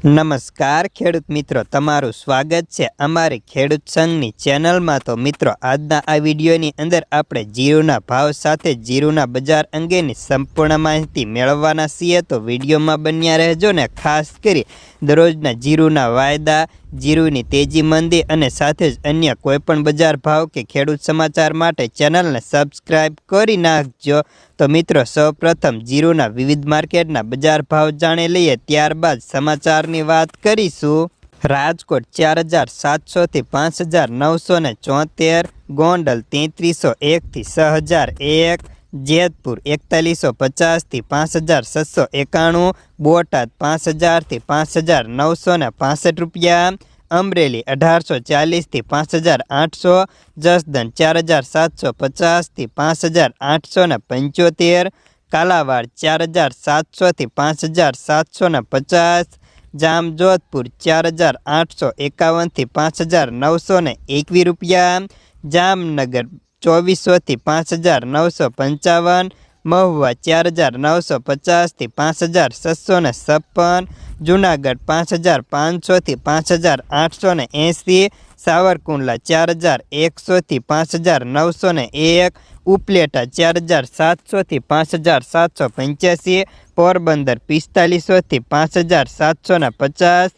નમસ્કાર ખેડૂત મિત્રો, તમારું સ્વાગત છે અમારી ખેડૂત સંઘની ચેનલમાં। તો મિત્રો, આજના આ વિડીયોની અંદર આપણે જીરુના ભાવ સાથે જીરુના બજાર અંગેની સંપૂર્ણ માહિતી મેળવવાના છીએ। તો વિડીયોમાં બન્યા રહેજો ને ખાસ કરી દરરોજના જીરુના વાયદા, જીરુની તેજી મંદી અને સાથે જ અન્ય કોઈપણ બજાર ભાવ કે ખેડૂત સમાચાર માટે ચેનલને સબસ્ક્રાઈબ કરી નાખજો। તો મિત્રો, સૌપ્રથમ જીરુના વિવિધ માર્કેટના બજાર ભાવ જાણી લઈએ, ત્યારબાદ સમાચારની વાત કરીશું। રાજકોટ 4700 થી 5974, ગોંડલ 3301 થી 6001, જેતપુર 4150 થી 5691, બોટાદ 5000 થી 5965 રૂપિયા, અમરેલી 1840 થી 5800, જસદન 4750 થી 5875, કાલાવાડ 4700 થી 5750, જામજોધપુર 4851 થી 5921 રૂપિયા, જામનગર 2400 થી 5955, મહુવા 4950 થી 5656, જુનાગઢ 5500 થી 5880, સાવરકુંડલા 4100 થી 5901, ઉપલેટા 4700 થી 5785, પોરબંદર 4500 થી 5750,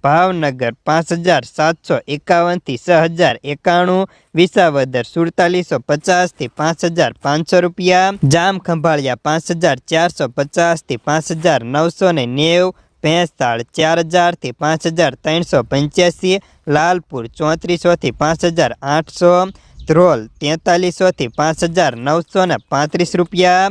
ભાવનગર 5751 થી 6091, વિસાવદર 4750 થી 5500 રૂપિયા, જામખંભાળિયા 5450 થી 5990, ભેંસાળ 4000 થી 5385, લાલપુર 3400 થી 5800, ધ્રોલ 4300 થી 5935 રૂપિયા,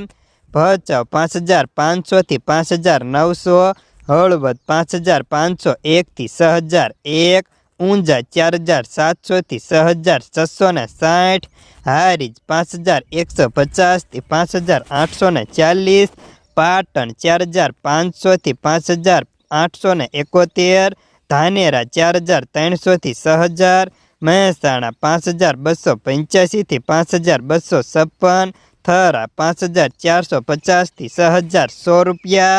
ભચાઉ 5500 થી 5900, હળવદ 5501 થી 6001, ઊંઝા 4700 થી 6660, હારીજ 5150 થી 5840, પાટણ 4500 થી 5871, ધાનેરા 4300 થી 6000, મહેસાણા 5285 થી 5256, થરા 5450 થી 6100 રૂપિયા।